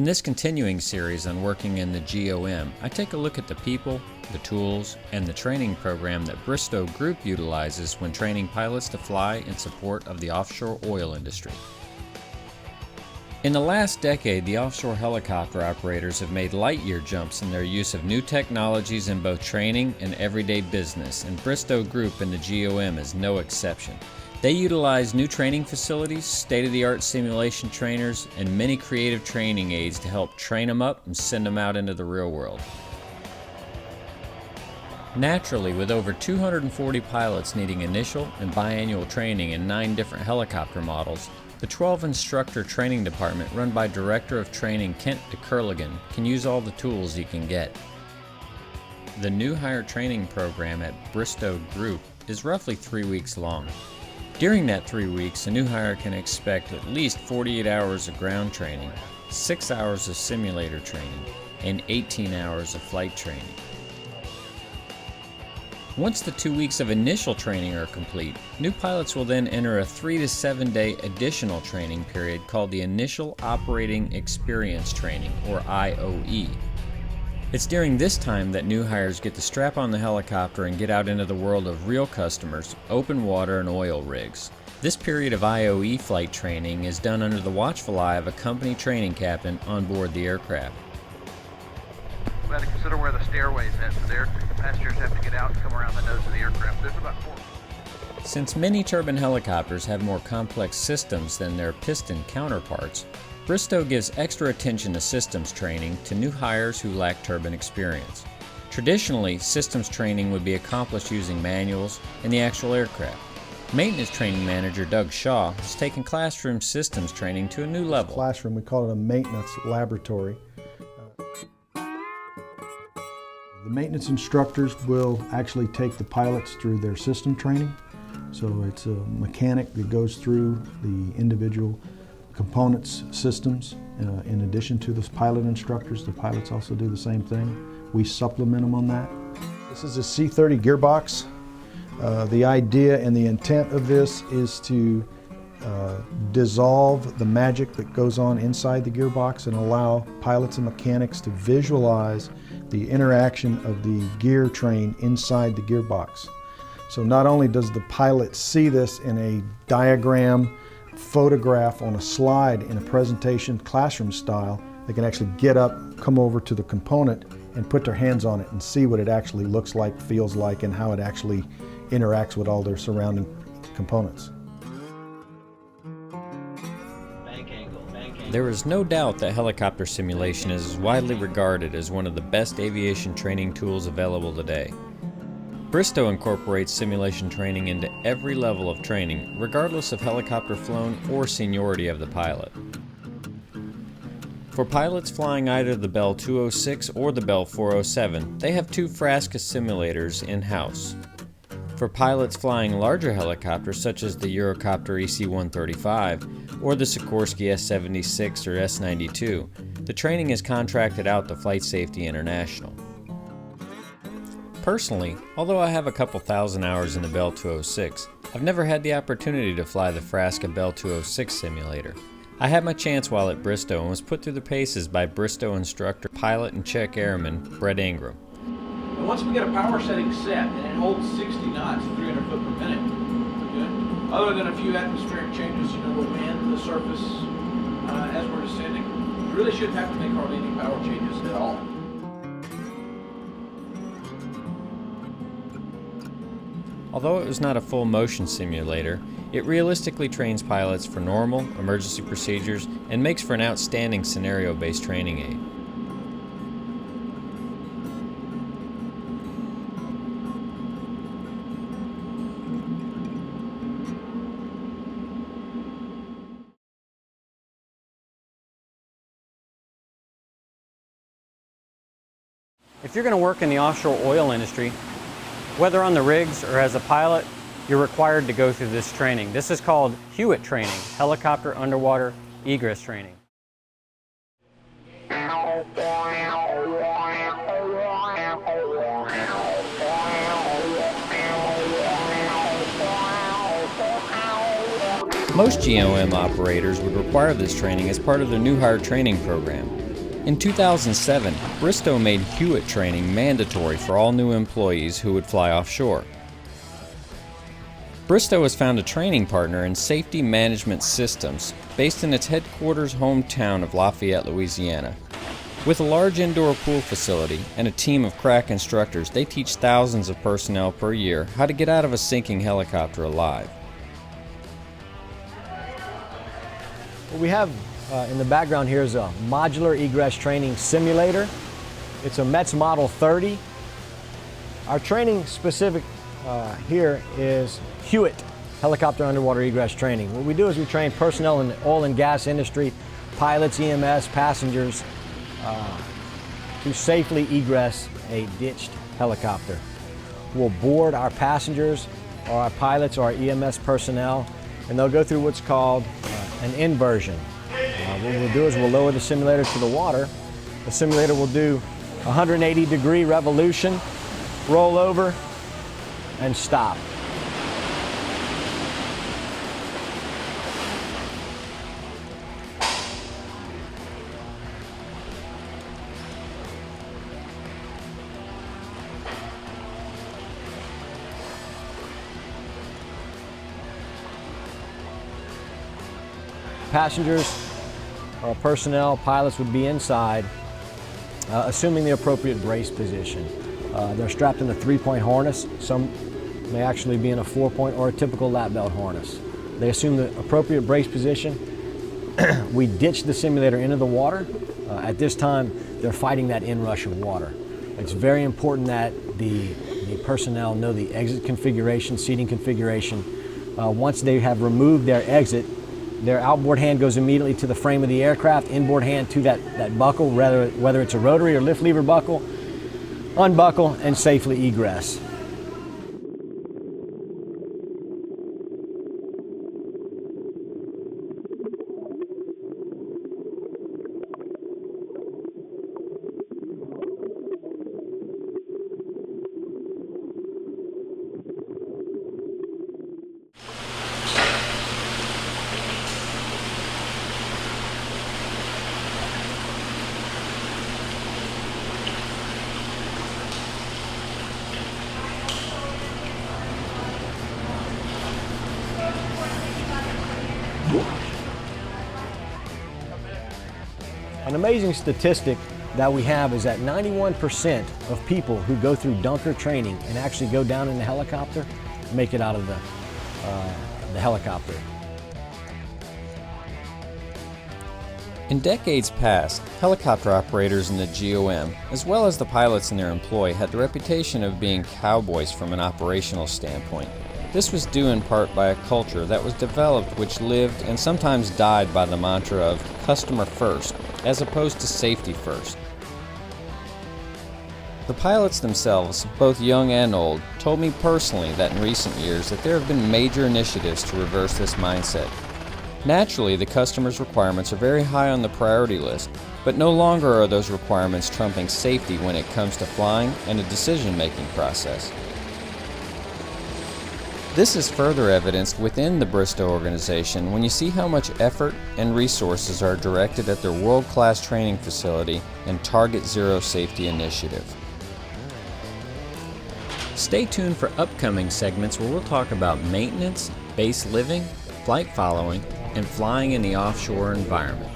In this continuing series on working in the GOM, I take a look at the people, the tools, and the training program that Bristow Group utilizes when training pilots to fly in support of the offshore oil industry. In the last decade, the offshore helicopter operators have made light-year jumps in their use of new technologies in both training and everyday business, and Bristow Group in the GOM is no exception. They utilize new training facilities, state-of-the-art simulation trainers, and many creative training aids to help train them up and send them out into the real world. Naturally, with over 240 pilots needing initial and biannual training in 9 different helicopter models, the 12-instructor training department run by Director of Training Kent DeCurligan can use all the tools he can get. The new hire training program at Bristow Group is roughly 3 weeks long. During that 3 weeks, a new hire can expect at least 48 hours of ground training, 6 hours of simulator training, and 18 hours of flight training. Once the 2 weeks of initial training are complete, new pilots will then enter a 3 to 7 day additional training period called the Initial Operating Experience Training, or IOE. It's during this time that new hires get to strap on the helicopter and get out into the world of real customers, open water, and oil rigs. This period of IOE flight training is done under the watchful eye of a company training captain on board the aircraft. We have to consider where the stairway is at, so the passengers have to get out and come around the nose of the aircraft. There's about 4. Since many turbine helicopters have more complex systems than their piston counterparts, Bristow gives extra attention to systems training to new hires who lack turbine experience. Traditionally, systems training would be accomplished using manuals and the actual aircraft. Maintenance training manager Doug Shaw has taken classroom systems training to a new level. Classroom, we call it a maintenance laboratory. The maintenance instructors will actually take the pilots through their system training. So it's a mechanic that goes through the individual components systems. In addition to the pilot instructors, the pilots also do the same thing. We supplement them on that. This is a C30 gearbox. The idea and the intent of this is to dissolve the magic that goes on inside the gearbox and allow pilots and mechanics to visualize the interaction of the gear train inside the gearbox. So not only does the pilot see this in a diagram, photograph on a slide in a presentation classroom style, they can actually get up, come over to the component and put their hands on it and see what it actually looks like, feels like, and how it actually interacts with all their surrounding components. There is no doubt that helicopter simulation is widely regarded as one of the best aviation training tools available today. Bristow incorporates simulation training into every level of training, regardless of helicopter flown or seniority of the pilot. For pilots flying either the Bell 206 or the Bell 407, they have 2 Frasca simulators in-house. For pilots flying larger helicopters such as the Eurocopter EC-135 or the Sikorsky S-76 or S-92, the training is contracted out to Flight Safety International. Personally, although I have a couple thousand hours in the Bell 206, I've never had the opportunity to fly the Frasca Bell 206 simulator. I had my chance while at Bristow and was put through the paces by Bristow instructor, pilot, and check airman Brett Ingram. And once we get a power setting set, and it holds 60 knots, 300 foot per minute, good. Other than a few atmospheric changes, the wind, the surface, as we're descending, we really shouldn't have to make hardly any power changes at all. Although it was not a full motion simulator, it realistically trains pilots for normal, emergency procedures, and makes for an outstanding scenario-based training aid. If you're going to work in the offshore oil industry, whether on the rigs or as a pilot, you're required to go through this training. This is called Hewitt training, helicopter underwater egress training. Most GOM operators would require this training as part of their new hire training program. In 2007, Bristow made Hewitt training mandatory for all new employees who would fly offshore. Bristow has found a training partner in Safety Management Systems based in its headquarters hometown of Lafayette, Louisiana. With a large indoor pool facility and a team of crack instructors, they teach thousands of personnel per year how to get out of a sinking helicopter alive. What we have in the background here is a modular egress training simulator. It's a METS Model 30. Our training specific here is Hewitt helicopter underwater egress training. What we do is we train personnel in the oil and gas industry, pilots, EMS, passengers, to safely egress a ditched helicopter. We'll board our passengers or our pilots or our EMS personnel, and they'll go through what's called an inversion. What we'll do is we'll lower the simulator to the water. The simulator will do 180-degree revolution, roll over, and stop. Passengers or personnel, pilots would be inside, assuming the appropriate brace position. They're strapped in a 3-point harness. Some may actually be in a 4-point or a typical lap belt harness. They assume the appropriate brace position. We ditch the simulator into the water. At this time, they're fighting that inrush of water. It's very important that the personnel know the exit configuration, seating configuration. Once they have removed their exit, their outboard hand goes immediately to the frame of the aircraft, inboard hand to that buckle, whether it's a rotary or lift lever buckle, unbuckle, and safely egress. An amazing statistic that we have is that 91% of people who go through dunker training and actually go down in the helicopter make it out of the helicopter. In decades past, helicopter operators in the GOM, as well as the pilots in their employ, had the reputation of being cowboys from an operational standpoint. This was due in part by a culture that was developed which lived and sometimes died by the mantra of customer first, as opposed to safety first. The pilots themselves, both young and old, told me personally that in recent years that there have been major initiatives to reverse this mindset. Naturally, the customer's requirements are very high on the priority list, but no longer are those requirements trumping safety when it comes to flying and a decision-making process. This is further evidenced within the Bristow organization when you see how much effort and resources are directed at their world-class training facility and Target Zero safety initiative. Stay tuned for upcoming segments where we'll talk about maintenance, base living, flight following, and flying in the offshore environment.